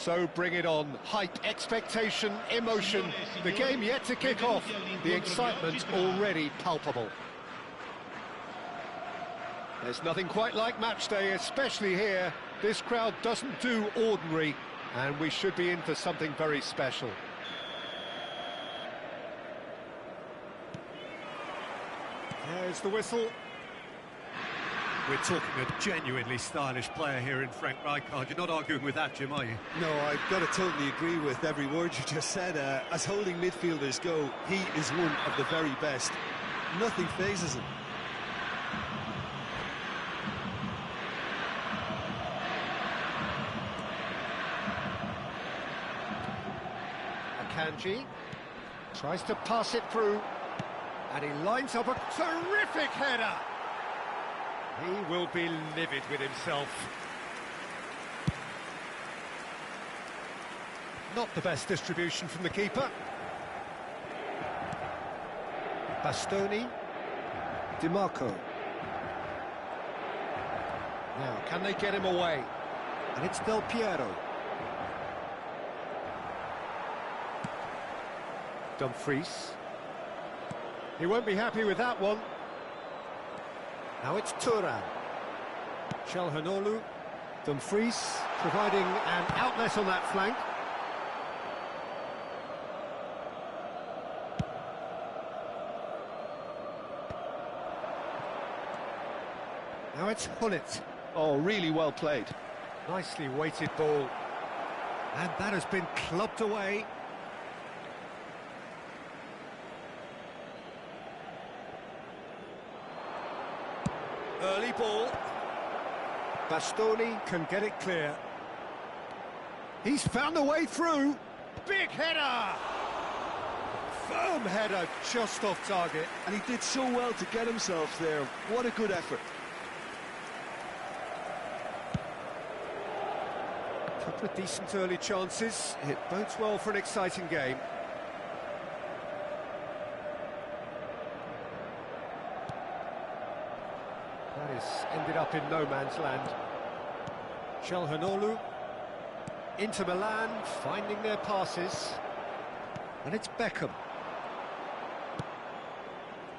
So bring it on. Hype, expectation, emotion. The game yet to kick off. The excitement already palpable. There's nothing quite like match day, especially here. This crowd doesn't do ordinary, and we should be in for something very special. There's the whistle. We're talking a genuinely stylish player here in Frank Rijkaard. You're not arguing with that, Jim, are you? No, I've got to totally agree with every word you just said. As holding midfielders go, he is one of the very best. Nothing phases him. Akanji tries to pass it through, and he lines up a terrific header. He will be livid with himself. Not the best distribution from the keeper. Bastoni. DiMarco. Now, can they get him away? And it's Del Piero. Dumfries. He won't be happy with that one. Now it's Turan. Calhanoglu. Dumfries providing an outlet on that flank. Now it's Hullet. Oh, really well played. Nicely weighted ball. And that has been clubbed away. Early ball. Bastoni can get it clear. He's found a way through. Big header! Firm header, just off target. And he did so well to get himself there. What a good effort. Couple of decent early chances. It bodes well for an exciting game. That is ended up in no man's land. Calhanoglu. Inter Milan finding their passes. And it's Beckham.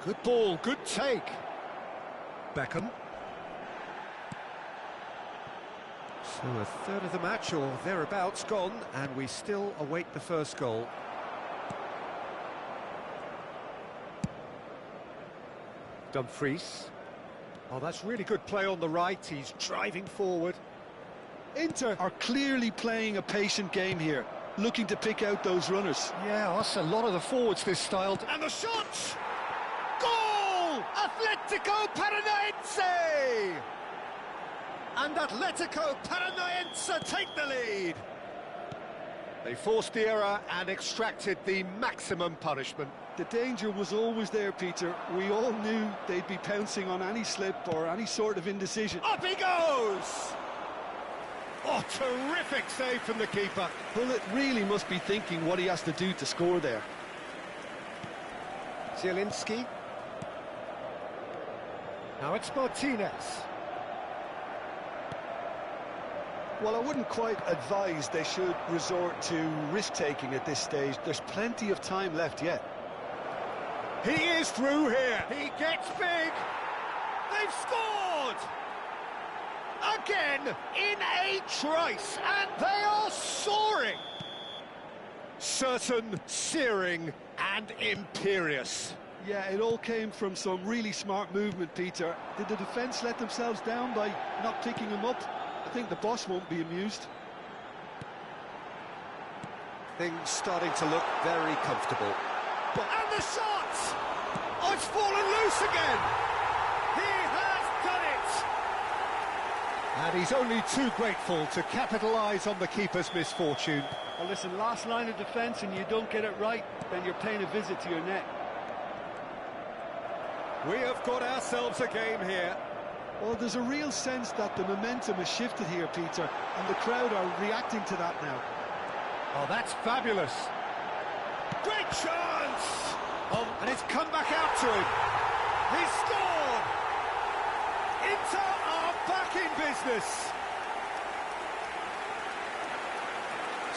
Good ball, good take. Beckham. So a third of the match, or thereabouts, gone, and we still await the first goal. Dumfries. Oh, that's really good play on the right. He's driving forward. Inter are clearly playing a patient game here, looking to pick out those runners. Yeah, that's a lot of the forwards this style. And the shot! Goal! Atletico Paranaense! And Atletico Paranaense take the lead. They forced the error and extracted the maximum punishment. The danger was always there, Peter. We all knew they'd be pouncing on any slip or any sort of indecision. Up he goes! Oh, terrific save from the keeper. Hullet really must be thinking what he has to do to score there. Zielinski. Now it's Martinez. Well, I wouldn't quite advise they should resort to risk-taking at this stage. There's plenty of time left yet. He is through here. He gets big. They've scored! Again, in a trice, and they are soaring. Certain, searing, and imperious. Yeah, it all came from some really smart movement, Peter. Did the defence let themselves down by not picking him up? I think the boss won't be amused. Things starting to look very comfortable. And the shot! Oh, it's fallen loose again! He has done it! And he's only too grateful to capitalise on the keeper's misfortune. Well, listen, last line of defence and you don't get it right, then you're paying a visit to your net. We have got ourselves a game here. Well, there's a real sense that the momentum has shifted here, Peter, and the crowd are reacting to that now. Oh, that's fabulous. Great chance! Oh, and it's come back out to him. He's scored! Inter are back in business.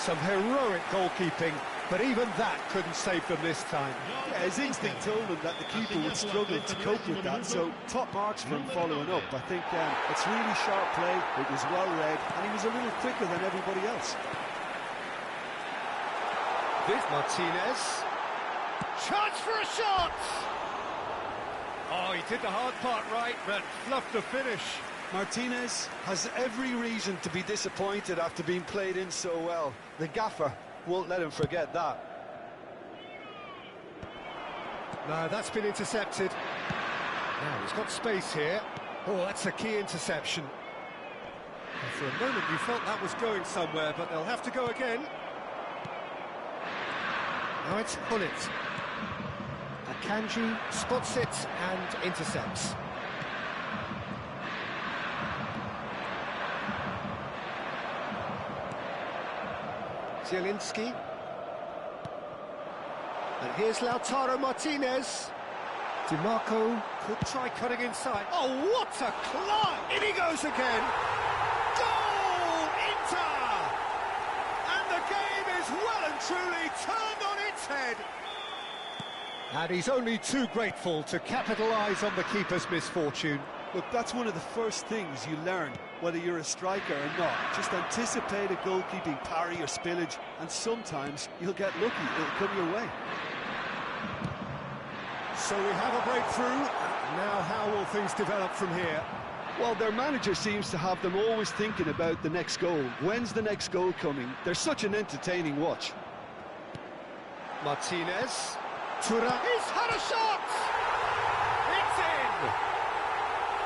Some heroic goalkeeping, but even that couldn't save them this time. Yeah, his instinct told him that the keeper would struggle to cope with that, so top marks for him following up. I think it's really sharp play, it was well read, and he was a little quicker than everybody else. With Martinez. Chance for a shot! Oh, he did the hard part right, but fluffed the finish. Martinez has every reason to be disappointed after being played in so well. The gaffer won't let him forget that. No, that's been intercepted. Now, he's got space here. Oh, that's a key interception. And for a moment you felt that was going somewhere, but they'll have to go again. Now it's Hullet. Akanji spots it and intercepts. Zielinski. And here's Lautaro Martinez. DiMarco Could try cutting inside. Oh, what a climb! In he goes again. Goal! Inter! And the game is well and truly turned on its head. And he's only too grateful to capitalise on the keeper's misfortune. Look, that's one of the first things you learn, whether you're a striker or not. Just anticipate a goalkeeping parry or spillage, and sometimes you'll get lucky, it'll come your way. So we have a breakthrough. Now how will things develop from here? Well, their manager seems to have them always thinking about the next goal. When's the next goal coming? They're such an entertaining watch. Martinez. Tura. He's had a shot! It's in!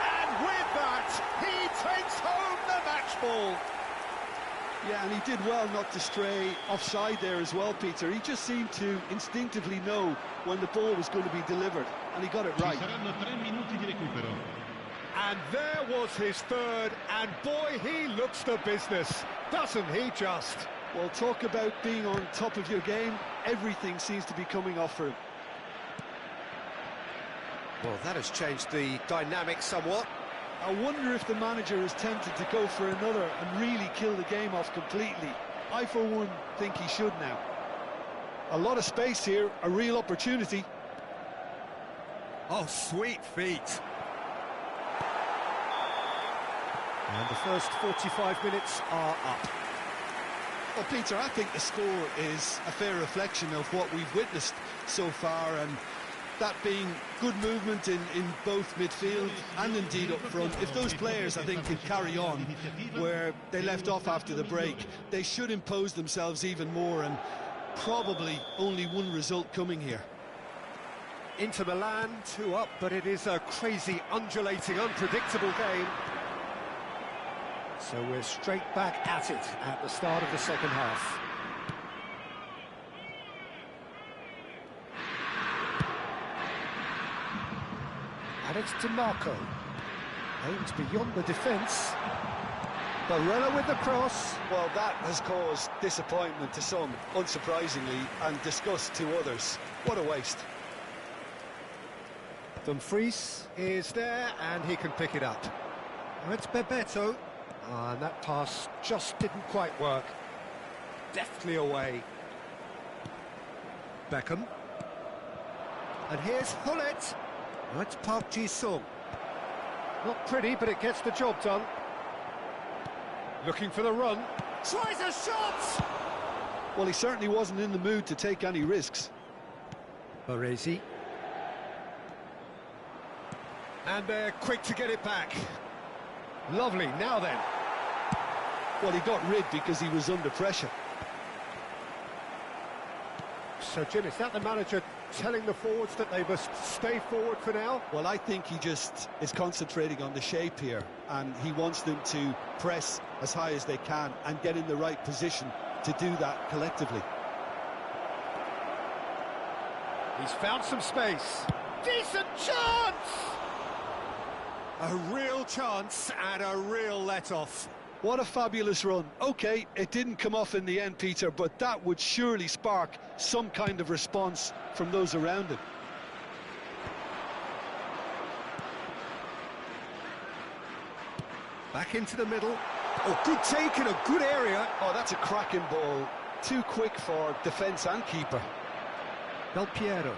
And with that, he takes home the match ball. Yeah, and he did well not to stray offside there as well, Peter. He just seemed to instinctively know when the ball was going to be delivered, and he got it right. And there was his third, and boy, he looks the business, doesn't he just? Well, talk about being on top of your game. Everything seems to be coming off for him. Well, that has changed the dynamic somewhat. I wonder if the manager is tempted to go for another and really kill the game off completely. I, for one, think he should now. A lot of space here, a real opportunity. Oh, sweet feet. And the first 45 minutes are up. Well, Peter, I think the score is a fair reflection of what we've witnessed so far, and that being good movement in both midfield and indeed up front. If those players, I think, can carry on where they left off after the break, they should impose themselves even more, and probably only one result coming here. Inter Milan, 2 up, but it is a crazy, undulating, unpredictable game. So we're straight back at it at the start of the second half. And it's DiMarco. Aims beyond the defence. Barella with the cross. Well, that has caused disappointment to some, unsurprisingly, and disgust to others. What a waste. Dumfries is there, and he can pick it up. Now it's Bebeto. And that pass just didn't quite work. Deftly away. Beckham. And here's Hullet. Now it's Park Ji-sung. Not pretty, but it gets the job done. Looking for the run. Tries a shot! Well, he certainly wasn't in the mood to take any risks. Baresi. And they're quick to get it back. Lovely, now then. Well, he got rid because he was under pressure. So, Jim, is that the manager telling the forwards that they must stay forward for now? Well, I think he just is concentrating on the shape here, and he wants them to press as high as they can and get in the right position to do that collectively. He's found some space. Decent chance! A real chance and a real let-off. What a fabulous run. OK, it didn't come off in the end, Peter, but that would surely spark some kind of response from those around him. Back into the middle. Oh, good take in a good area. Oh, that's a cracking ball. too quick for defence and keeper. Del Piero.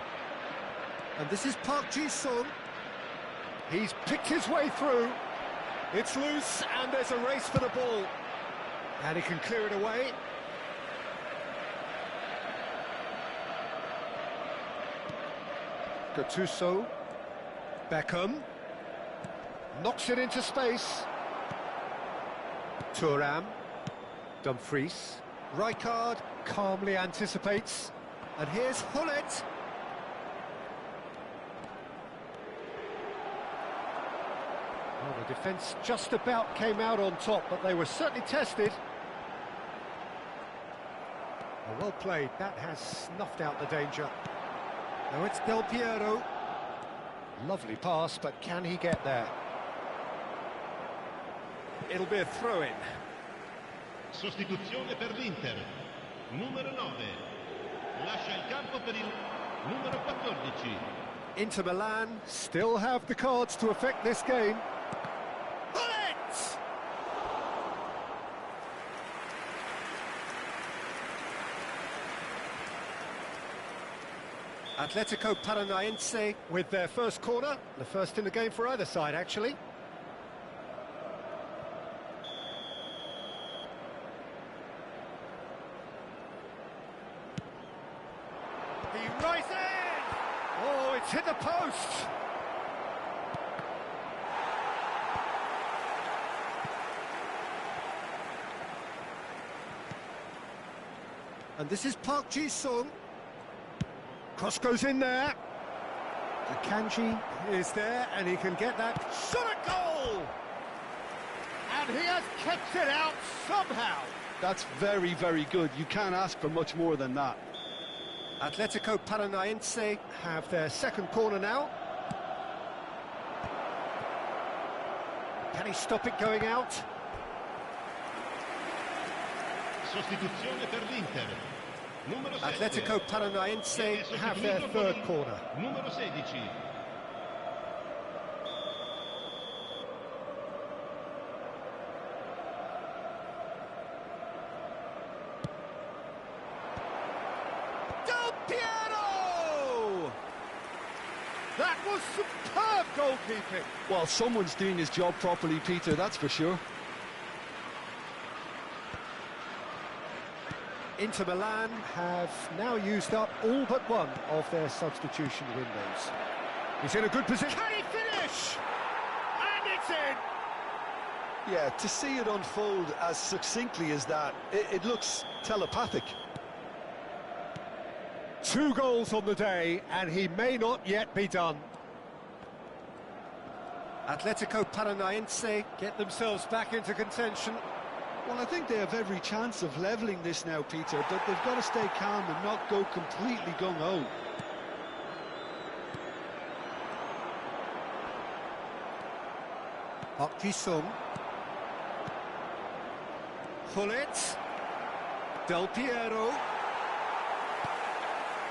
And this is Park Ji-sung. He's picked his way through. It's loose, and there's a race for the ball. And he can clear it away. Gattuso. Beckham. Knocks it into space. Thuram. Dumfries. Rijkaard calmly anticipates. And here's Hullet. Well, the defence just about came out on top, but they were certainly tested. Well played, that has snuffed out the danger. Now it's Del Piero. Lovely pass, but can he get there? It'll be a throw-in. Sostituzione per l'Inter. Numero 9. Lascia il campo per il numero 14. Inter Milan still have the cards to affect this game. Bullet! Atletico Paranaense with their first corner, the first in the game for either side, actually. He rises! Oh, it's hit the post! And this is Park Ji-sung. Cross goes in there. Akanji is there, and he can get that shot at goal! And he has kept it out somehow. That's very, very good. You can't ask for much more than that. Atletico Paranaense have their second corner now. Can he stop it going out? Sostituzione per l'Inter. Numero 7. Atletico Paranaense have their third corner. Numero 16. Del Piero! That was superb goalkeeping. Well, someone's doing his job properly, Peter, that's for sure. Inter Milan have now used up all but one of their substitution windows. He's in a good position. Can he finish? And it's in! Yeah, to see it unfold as succinctly as that, it looks telepathic. 2 goals on the day, and he may not yet be done. Atletico Paranaense get themselves back into contention. Well, I think they have every chance of levelling this now, Peter, but they've got to stay calm and not go completely gung-ho. Park Ji-sung. Hullet. Del Piero.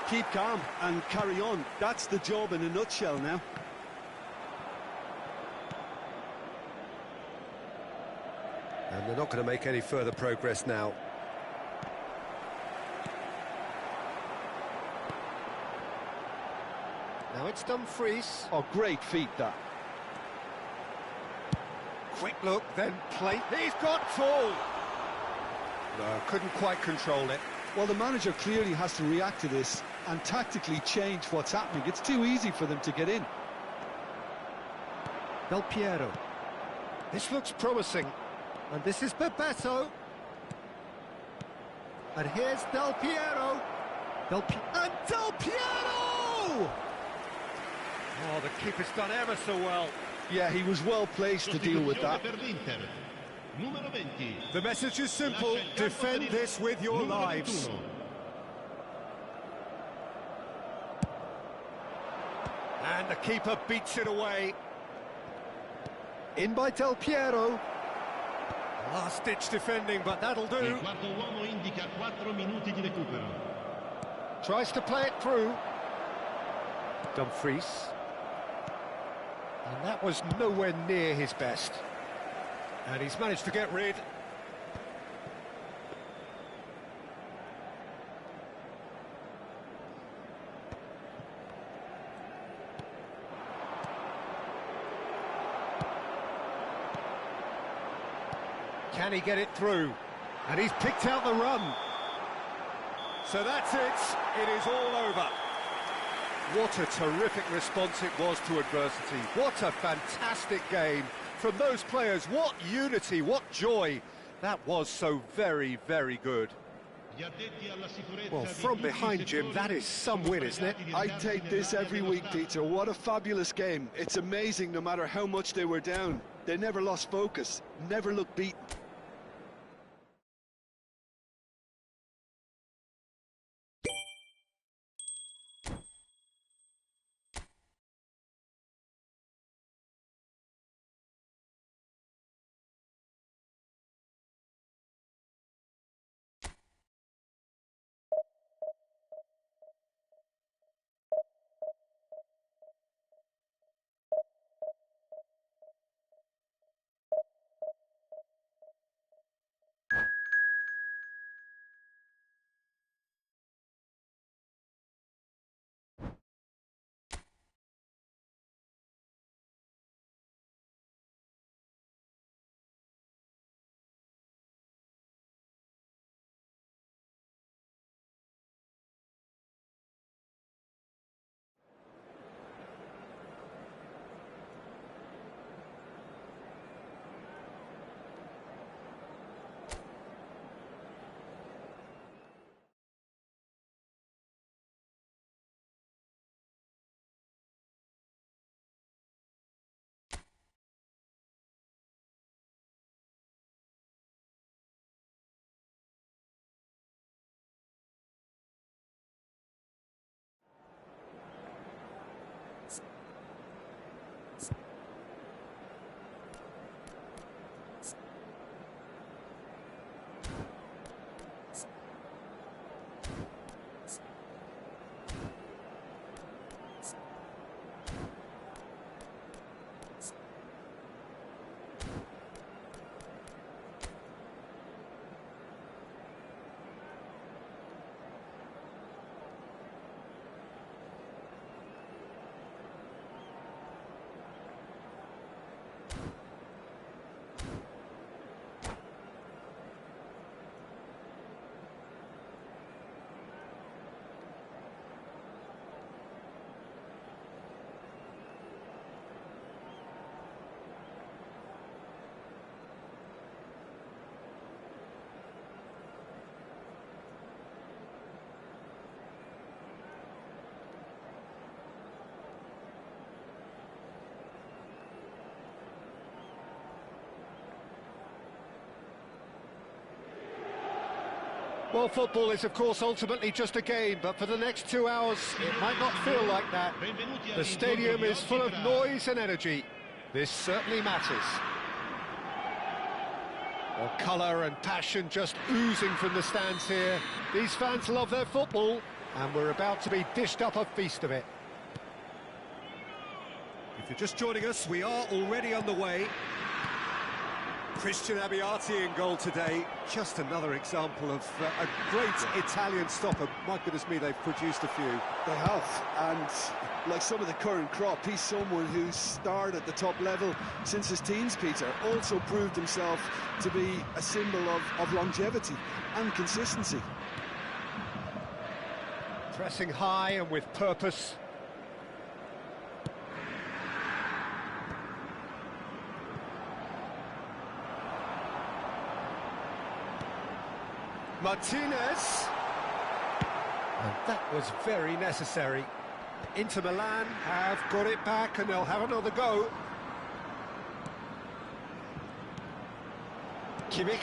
Keep calm and carry on. That's the job in a nutshell now. And they're not going to make any further progress now. Now it's Dumfries. Oh, great feat, that. Quick look, then play. He's got full. No, couldn't quite control it. Well, the manager clearly has to react to this and tactically change what's happening. It's too easy for them to get in. Del Piero. This looks promising. And this is Bebeto. And here's Del Piero. And Del Piero! Oh, the keeper's done ever so well. Yeah, he was well placed to deal with that. The message is simple: defend this with your lives. And the keeper beats it away. In by Del Piero. Last-ditch defending, but that'll do. Tries to play it through. Dumfries. And that was nowhere near his best. And he's managed to get rid. Can he get it through? And he's picked out the run. So that's it. It is all over. What a terrific response it was to adversity. What a fantastic game from those players. What unity, what joy. That was so very, very good. Well, from behind, Jim, that is some win, isn't it? I take this every week, Peter. What a fabulous game. It's amazing no matter how much they were down. They never lost focus, never looked beaten. Well, football is, of course, ultimately just a game, but for the next 2 hours, it might not feel like that. The stadium is full of noise and energy. This certainly matters. Well, colour and passion just oozing from the stands here. These fans love their football, and we're about to be dished up a feast of it. If you're just joining us, we are already underway. Christian Abbiati in goal today. Just another example of a great Italian stopper. My goodness me, they've produced a few. They have, and like some of the current crop, he's someone who's starred at the top level since his teens, Peter. Also proved himself to be a symbol of longevity and consistency. Pressing high and with purpose. Martinez, and that was very necessary. Inter Milan have got it back and they'll have another go. Kimmich.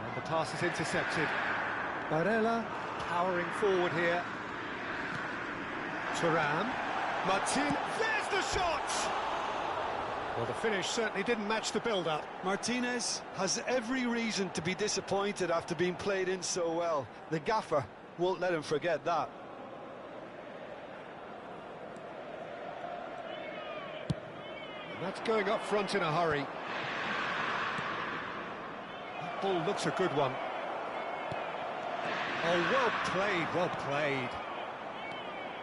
And the pass is intercepted. Barella powering forward here. Thuram. Martin, there's the shot! Well, the finish certainly didn't match the build-up. Martinez has every reason to be disappointed after being played in so well. The gaffer won't let him forget that. And that's going up front in a hurry. That ball looks a good one. Oh, well played, well played.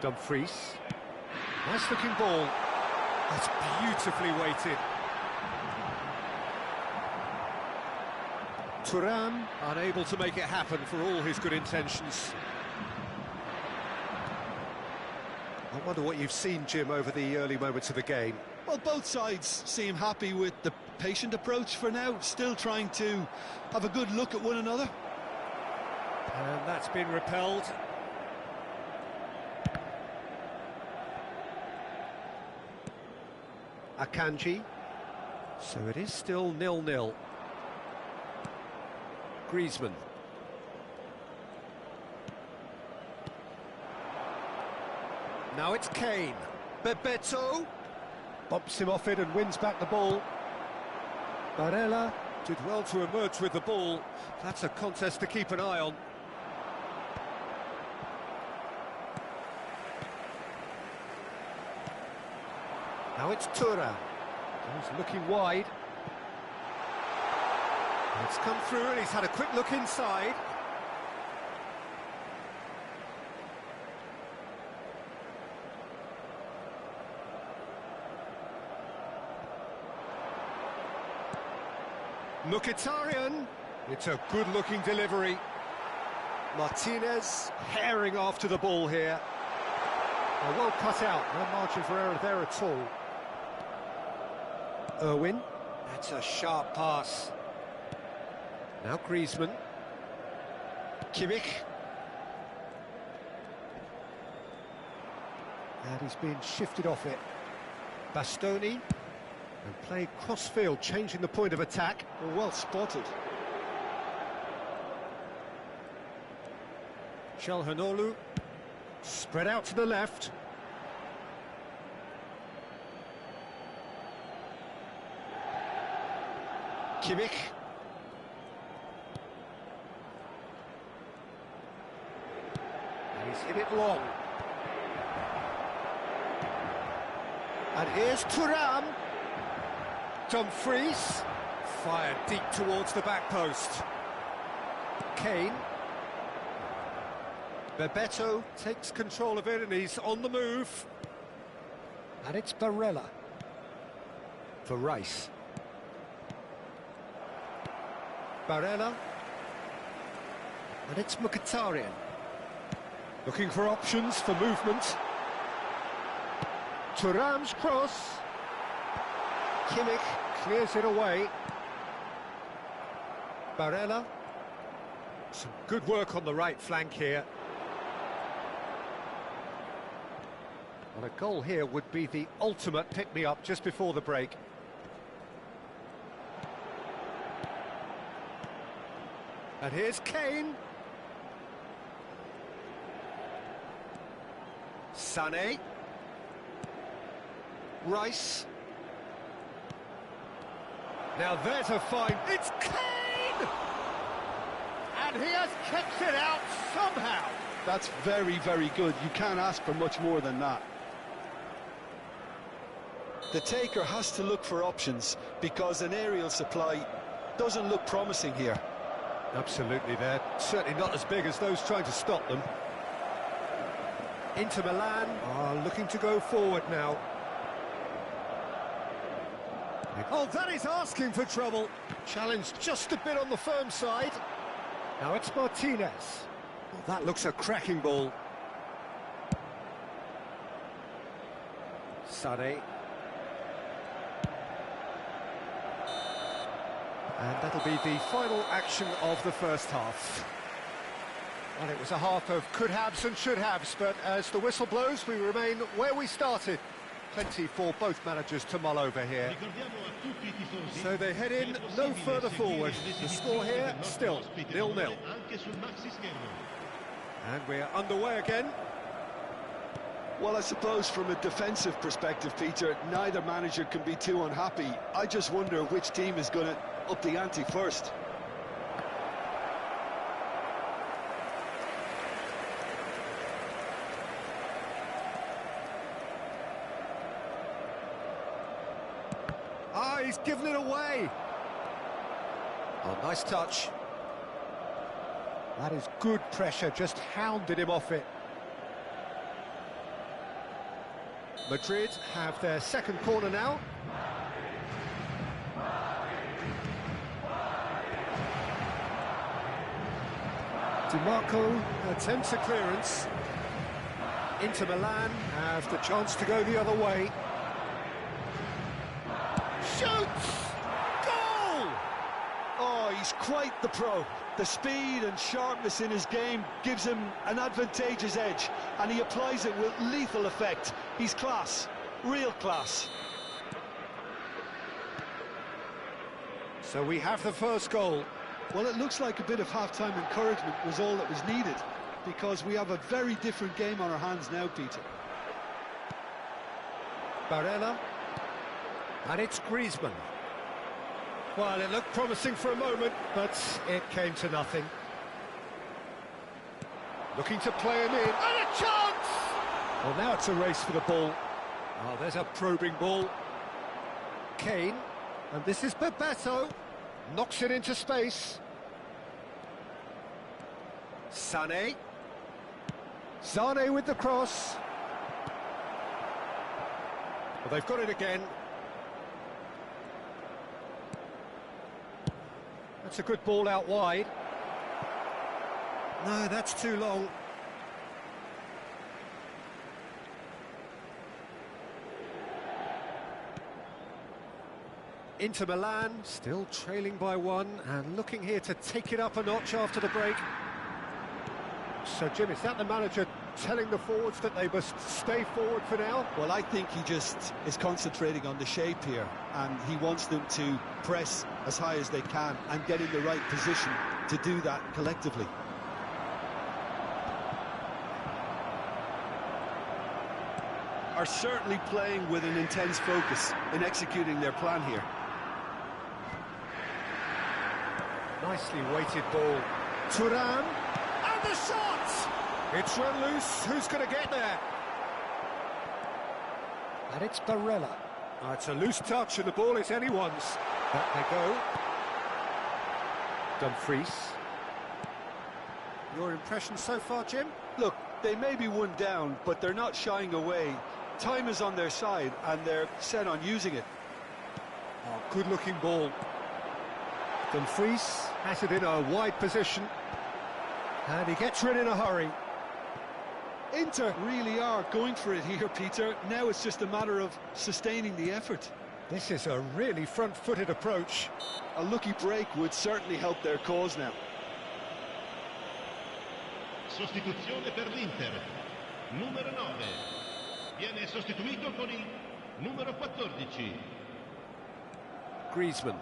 Dumfries. Nice looking ball. That's beautifully weighted. Thuram unable to make it happen for all his good intentions. I wonder what you've seen, Jim, over the early moments of the game. Well, both sides seem happy with the patient approach for now, still trying to have a good look at one another. And that's been repelled. Akanji. So it is still 0-0. Griezmann. Now it's Kane. Bebeto bumps him off it and wins back the ball. Barella did well to emerge with the ball. That's a contest to keep an eye on. Now it's Thuram. He's looking wide. It's come through and he's had a quick look inside. Mkhitaryan. It's a good-looking delivery. Martinez herring after the ball here. Well cut out, no margin for error there at all. Irwin. That's a sharp pass. Now Griezmann. Kimmich. And he's being shifted off it. Bastoni. And played cross-field, changing the point of attack. Well spotted. Çalhanoğlu. Spread out to the left. Kimmich. And he's hit it long. And here's Thuram. Dumfries. Fired deep towards the back post. Kane. Bebeto takes control of it and he's on the move. And it's Barella. For Rice. Barella. And it's Mkhitaryan. Looking for options for movement. Thuram's cross. Kimmich clears it away. Barella. Some good work on the right flank here. Well, a goal here would be the ultimate pick-me-up just before the break. And here's Kane. Sané. Rice. Now there's a find. It's Kane! And he has kept it out somehow. That's very, very good. You can't ask for much more than that. The taker has to look for options because an aerial supply doesn't look promising here. Absolutely, they're certainly not as big as those trying to stop them. Inter Milan are looking to go forward now. Oh, that is asking for trouble. Challenged just a bit on the firm side. Now it's Martinez. Well, that looks a cracking ball. Sané. And that'll be the final action of the first half. Well, it was a half of could-haves and should-haves, but as the whistle blows, we remain where we started. Plenty for both managers to mull over here. So they head in no further forward. The score here, still 0-0. And we're underway again. Well, I suppose from a defensive perspective, Peter, neither manager can be too unhappy. I just wonder which team is going to up the ante first. Ah, he's given it away. Oh, nice touch. That is good pressure, just hounded him off it. Madrid have their second corner now. DiMarco attempts a clearance. Inter Milan have the chance to go the other way. Shoots! Goal! Oh, he's quite the pro. The speed and sharpness in his game gives him an advantageous edge, and he applies it with lethal effect. He's class, real class. So we have the first goal. Well, it looks like a bit of half-time encouragement was all that was needed, because we have a very different game on our hands now, Peter. Barella. And it's Griezmann. Well, it looked promising for a moment, but it came to nothing. Looking to play him in. And a chance! Well, now it's a race for the ball. Oh, there's a probing ball. Kane. And this is Bebeto. Knocks it into space. Sané. Sané with the cross. Well, they've got it again. That's a good ball out wide. No, that's too long. Inter Milan still trailing by one and looking here to take it up a notch after the break. So, Jim, is that the manager telling the forwards that they must stay forward for now? Well, I think he just is concentrating on the shape here, and he wants them to press as high as they can and get in the right position to do that collectively. Are certainly playing with an intense focus in executing their plan here. Nicely weighted ball. Thuram. And the shot! It's run loose. Who's going to get there? And it's Barella. Oh, it's a loose touch and the ball is anyone's. Back they go. Dumfries. Your impression so far, Jim? Look, they may be one down, but they're not shying away. Time is on their side, and they're set on using it. Oh, good-looking ball. Dumfries has it in a wide position. And he gets rid in a hurry. Inter really are going for it here, Peter. Now it's just a matter of sustaining the effort. This is a really front-footed approach. A lucky break would certainly help their cause now. Sostituzione per l'Inter. Numero 9. Viene sostituito con il numero 14. Griezmann.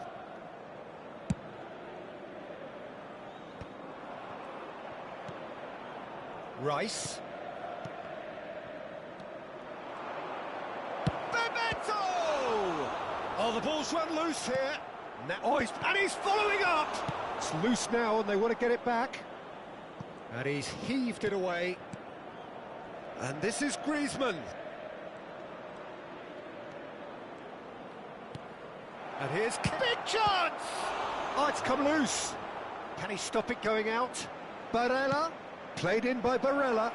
Rice. Bebeto! Oh, the ball's run loose here. Now, oh, he's following up. It's loose now and they want to get it back. And he's heaved it away. And this is Griezmann. And here's... Big chance! Oh, it's come loose. Can he stop it going out? Barella. Played in by Barella.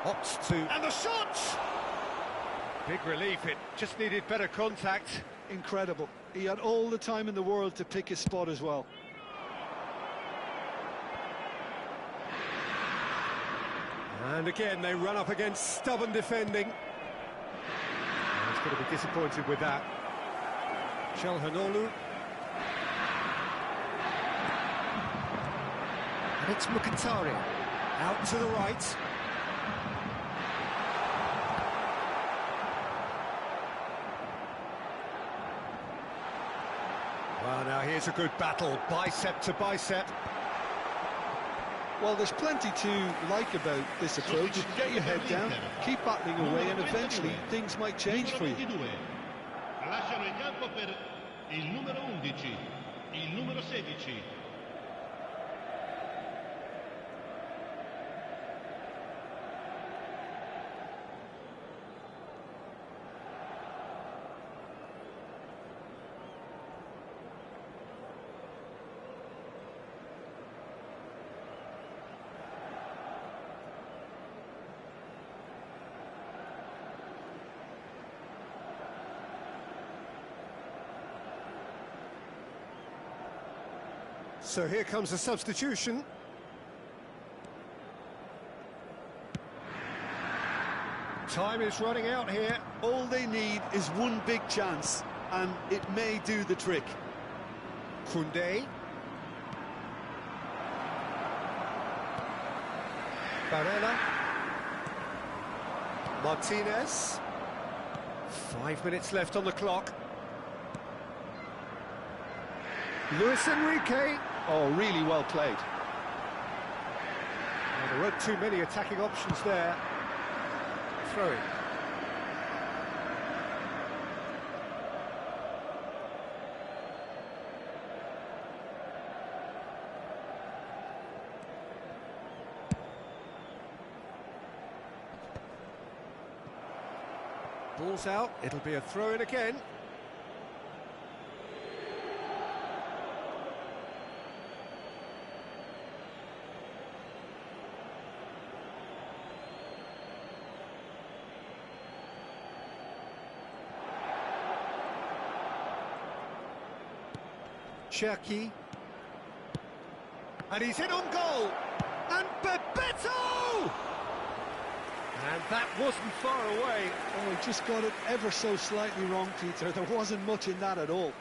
Opts to... And the shot! Big relief, it just needed better contact. Incredible. He had all the time in the world to pick his spot as well. And again, they run up against stubborn defending. He's going to be disappointed with that. Çalhanoğlu. And it's Mkhitaryan. Out to the right. Well, now here's a good battle, bicep to bicep. Well, there's plenty to like about this approach. Get your head down, keep battling away, and eventually things might change for you. Lasciano il campo per il numero 11, il numero 16. So here comes a substitution. Time is running out here. All they need is one big chance, and it may do the trick. Koundé. Barella. Martinez. 5 minutes left on the clock. Luis Enrique. Oh, really well played. Well, there weren't too many attacking options there. Throw-in. Ball's out, it'll be a throw-in again. Cherki. And he's in on goal. And Bebeto! And that wasn't far away. Oh, he just got it ever so slightly wrong, Peter. There wasn't much in that at all.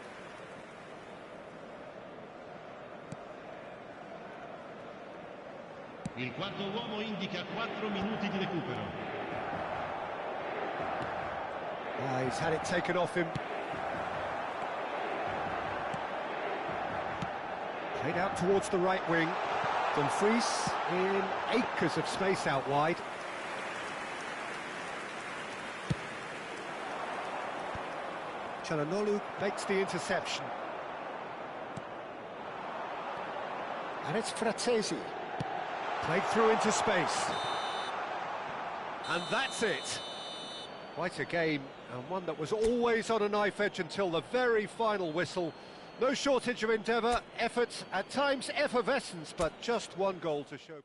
Il quarto uomo indica 4 minuti di recupero. He's had it taken off him. Played out towards the right wing. Dumfries in acres of space out wide. Çalhanoğlu makes the interception. And it's Fratesi. Played through into space. And that's it. Quite a game, and one that was always on a knife edge until the very final whistle. No shortage of endeavour, effort, at times effervescence, but just one goal to show.